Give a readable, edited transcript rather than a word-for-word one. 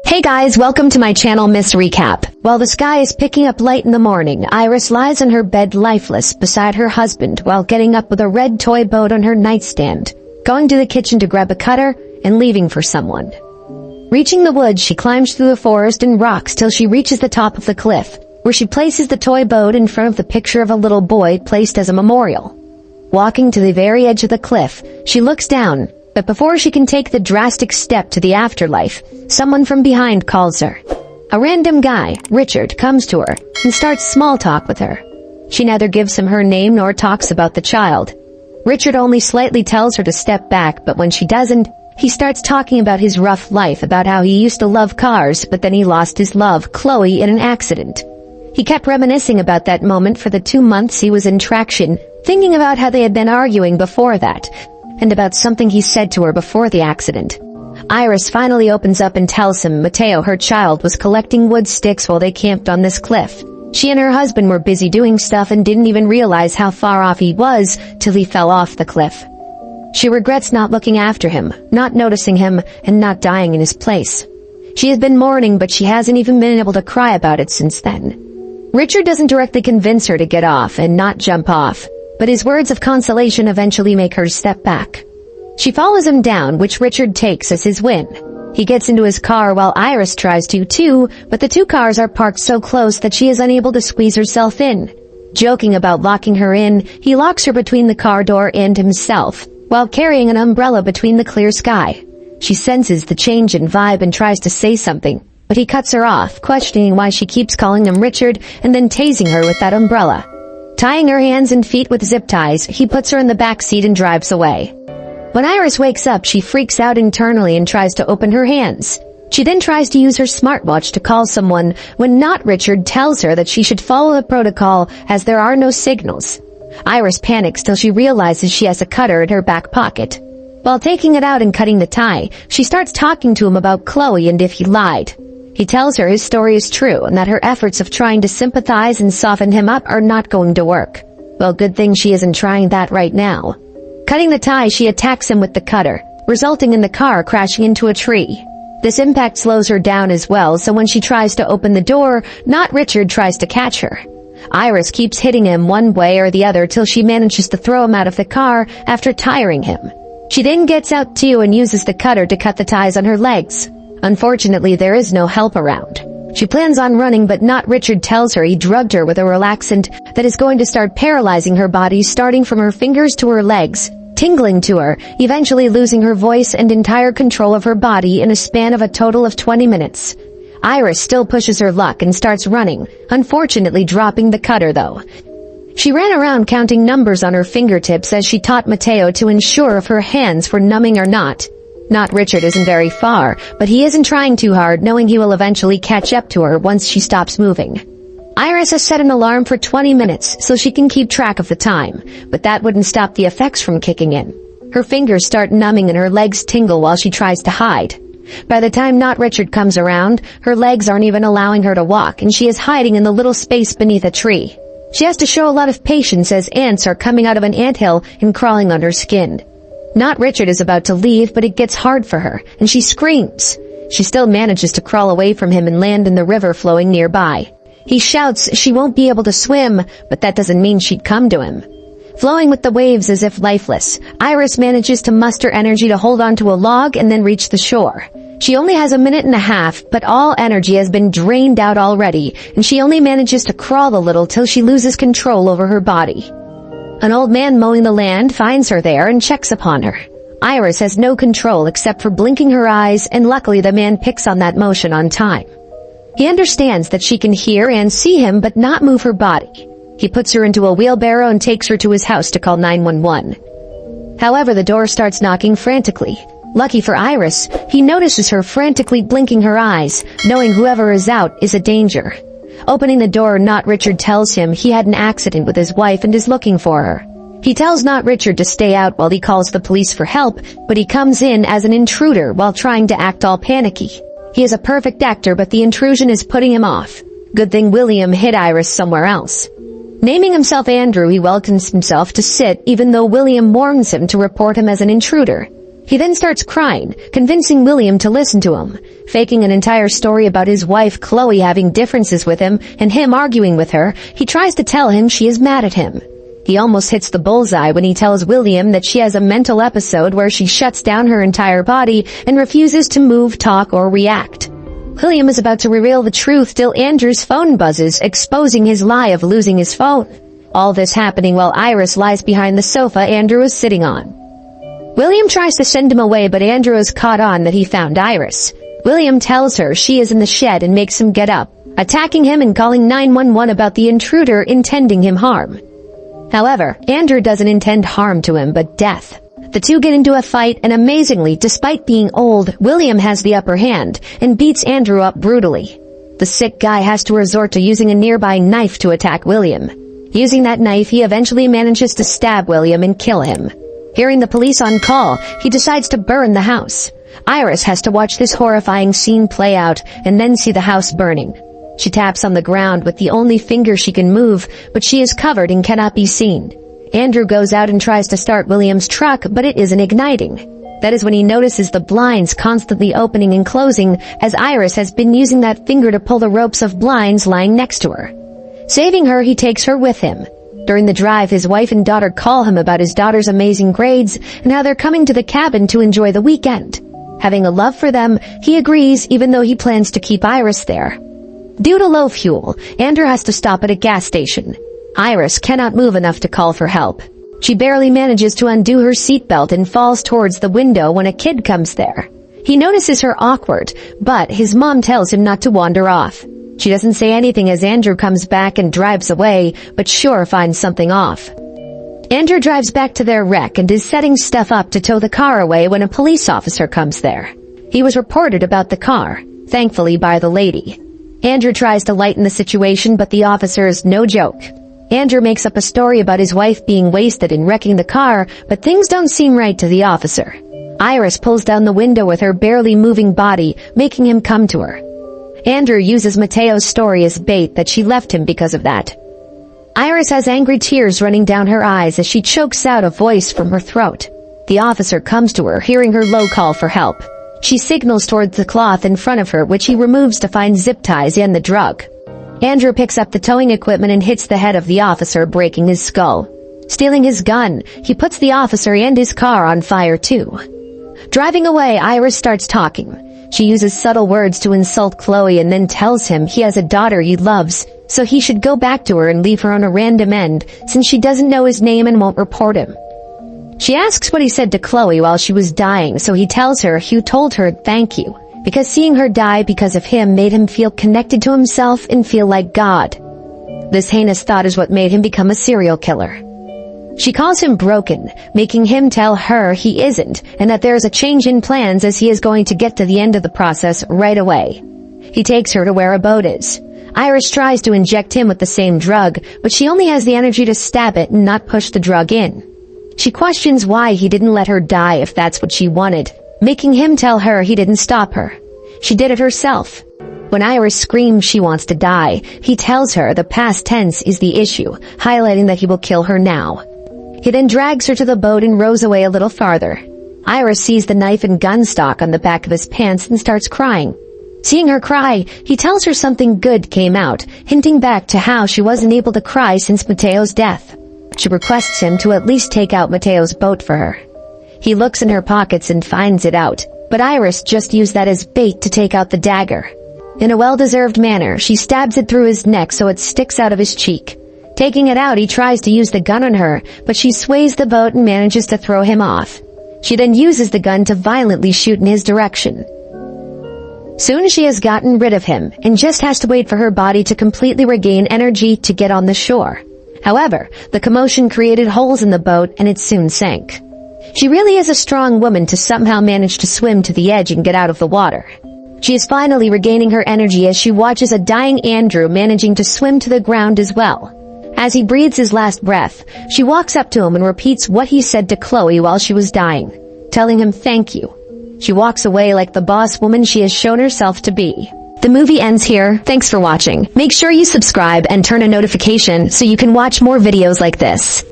Hey guys, welcome to my channel Miss Recap. While the sky is picking up light in the morning, Iris lies in her bed lifeless beside her husband while getting up with a red toy boat on her nightstand, going to the kitchen to grab a cutter, and leaving for someone. Reaching the woods, she climbs through the forest and rocks till she reaches the top of the cliff, where she places the toy boat in front of the picture of a little boy placed as a memorial. Walking to the very edge of the cliff, she looks down, but before she can take the drastic step to the afterlife, someone from behind calls her. A random guy, Richard, comes to her and starts small talk with her. She neither gives him her name nor talks about the child. Richard only slightly tells her to step back, but when she doesn't, he starts talking about his rough life, about how he used to love cars, but then he lost his love, Chloe, in an accident. He kept reminiscing about that moment for the 2 months he was in traction, thinking about how they had been arguing before that, and about something he said to her before the accident. Iris finally opens up and tells him Mateo, her child, was collecting wood sticks while they camped on this cliff. She and her husband were busy doing stuff and didn't even realize how far off he was till he fell off the cliff. She regrets not looking after him, not noticing him, and not dying in his place. She has been mourning, but she hasn't even been able to cry about it since then. Richard doesn't directly convince her to get off and not jump off, but his words of consolation eventually make her step back. She follows him down, which Richard takes as his win. He gets into his car while Iris tries to too, but the two cars are parked so close that she is unable to squeeze herself in. Joking about locking her in, he locks her between the car door and himself, while carrying an umbrella between the clear sky. She senses the change in vibe and tries to say something, but he cuts her off, questioning why she keeps calling him Richard and then tasing her with that umbrella. Tying her hands and feet with zip ties, he puts her in the back seat and drives away. When Iris wakes up, she freaks out internally and tries to open her hands. She then tries to use her smartwatch to call someone when not Richard tells her that she should follow the protocol as there are no signals. Iris panics till she realizes she has a cutter in her back pocket. While taking it out and cutting the tie, she starts talking to him about Chloe and if he lied. He tells her his story is true and that her efforts of trying to sympathize and soften him up are not going to work. Well, good thing she isn't trying that right now. Cutting the tie, she attacks him with the cutter, resulting in the car crashing into a tree. This impact slows her down as well, so when she tries to open the door, not Richard tries to catch her. Iris keeps hitting him one way or the other till she manages to throw him out of the car after tiring him. She then gets out too and uses the cutter to cut the ties on her legs. Unfortunately, there is no help around. She plans on running, but not Richard tells her he drugged her with a relaxant that is going to start paralyzing her body, starting from her fingers to her legs, tingling to her, eventually losing her voice and entire control of her body in a span of a total of 20 minutes. Iris still pushes her luck and starts running, unfortunately dropping the cutter though. She ran around counting numbers on her fingertips as she taught Mateo to ensure if her hands were numbing or not. Not Richard isn't very far, but he isn't trying too hard, knowing he will eventually catch up to her once she stops moving. Iris has set an alarm for 20 minutes so she can keep track of the time, but that wouldn't stop the effects from kicking in. Her fingers start numbing and her legs tingle while she tries to hide. By the time not Richard comes around, her legs aren't even allowing her to walk and she is hiding in the little space beneath a tree. She has to show a lot of patience as ants are coming out of an anthill and crawling on her skin. Not Richard is about to leave, but it gets hard for her, and she screams. She still manages to crawl away from him and land in the river flowing nearby. He shouts she won't be able to swim, but that doesn't mean she'd come to him. Flowing with the waves as if lifeless, Iris manages to muster energy to hold onto a log and then reach the shore. She only has a minute and a half, but all energy has been drained out already, and she only manages to crawl a little till she loses control over her body. An old man mowing the land finds her there and checks upon her. Iris has no control except for blinking her eyes, and luckily the man picks on that motion on time. He understands that she can hear and see him but not move her body. He puts her into a wheelbarrow and takes her to his house to call 911. However, the door starts knocking frantically. Lucky for Iris, he notices her frantically blinking her eyes, knowing whoever is out is a danger. Opening the door, not Richard tells him he had an accident with his wife and is looking for her. He tells not Richard to stay out while he calls the police for help, but he comes in as an intruder while trying to act all panicky. He is a perfect actor, but the intrusion is putting him off. Good thing William hid Iris somewhere else. Naming himself Andrew, he welcomes himself to sit, even though William warns him to report him as an intruder. He then starts crying, convincing William to listen to him, faking an entire story about his wife Chloe having differences with him and him arguing with her. He tries to tell him she is mad at him. He almost hits the bullseye when he tells William that she has a mental episode where she shuts down her entire body and refuses to move, talk, or react. William is about to reveal the truth till Andrew's phone buzzes, exposing his lie of losing his phone. All this happening while Iris lies behind the sofa Andrew is sitting on. William tries to send him away, but Andrew is caught on that he found Iris. William tells her she is in the shed and makes him get up, attacking him and calling 911 about the intruder intending him harm. However, Andrew doesn't intend harm to him but death. The two get into a fight, and amazingly, despite being old, William has the upper hand and beats Andrew up brutally. The sick guy has to resort to using a nearby knife to attack William. Using that knife, he eventually manages to stab William and kill him. Hearing the police on call, he decides to burn the house. Iris has to watch this horrifying scene play out and then see the house burning. She taps on the ground with the only finger she can move, but she is covered and cannot be seen. Andrew goes out and tries to start William's truck, but it isn't igniting. That is when he notices the blinds constantly opening and closing, as Iris has been using that finger to pull the ropes of blinds lying next to her. Saving her, he takes her with him. During the drive, his wife and daughter call him about his daughter's amazing grades and how they're coming to the cabin to enjoy the weekend. Having a love for them, he agrees even though he plans to keep Iris there. Due to low fuel, Andrew has to stop at a gas station. Iris cannot move enough to call for help. She barely manages to undo her seatbelt and falls towards the window when a kid comes there. He notices her awkward, but his mom tells him not to wander off. She doesn't say anything as Andrew comes back and drives away, but sure finds something off. Andrew drives back to their wreck and is setting stuff up to tow the car away when a police officer comes there. He was reported about the car, thankfully by the lady. Andrew tries to lighten the situation, but the officer is no joke. Andrew makes up a story about his wife being wasted and wrecking the car, but things don't seem right to the officer. Iris pulls down the window with her barely moving body, making him come to her. Andrew uses Mateo's story as bait that she left him because of that. Iris has angry tears running down her eyes as she chokes out a voice from her throat. The officer comes to her, hearing her low call for help. She signals towards the cloth in front of her, which he removes to find zip ties and the drug. Andrew picks up the towing equipment and hits the head of the officer, breaking his skull. Stealing his gun, he puts the officer and his car on fire too. Driving away, Iris starts talking. She uses subtle words to insult Chloe and then tells him he has a daughter he loves, so he should go back to her and leave her on a random end since she doesn't know his name and won't report him. She asks what he said to Chloe while she was dying, so he tells her he told her thank you, because seeing her die because of him made him feel connected to himself and feel like God. This heinous thought is what made him become a serial killer. She calls him broken, making him tell her he isn't, and that there is a change in plans as he is going to get to the end of the process right away. He takes her to where a boat is. Iris tries to inject him with the same drug, but she only has the energy to stab it and not push the drug in. She questions why he didn't let her die if that's what she wanted, making him tell her he didn't stop her. She did it herself. When Iris screams she wants to die, he tells her the past tense is the issue, highlighting that he will kill her now. He then drags her to the boat and rows away a little farther. Iris sees the knife and gun stock on the back of his pants and starts crying. Seeing her cry, he tells her something good came out, hinting back to how she wasn't able to cry since Mateo's death. She requests him to at least take out Mateo's boat for her. He looks in her pockets and finds it out, but Iris just used that as bait to take out the dagger. In a well-deserved manner, she stabs it through his neck so it sticks out of his cheek. Taking it out, he tries to use the gun on her, but she sways the boat and manages to throw him off. She then uses the gun to violently shoot in his direction. Soon she has gotten rid of him, and just has to wait for her body to completely regain energy to get on the shore. However, the commotion created holes in the boat and it soon sank. She really is a strong woman to somehow manage to swim to the edge and get out of the water. She is finally regaining her energy as she watches a dying Andrew managing to swim to the ground as well. As he breathes his last breath, she walks up to him and repeats what he said to Chloe while she was dying, telling him thank you. She walks away like the boss woman she has shown herself to be. The movie ends here. Thanks for watching. Make sure you subscribe and turn on notification so you can watch more videos like this.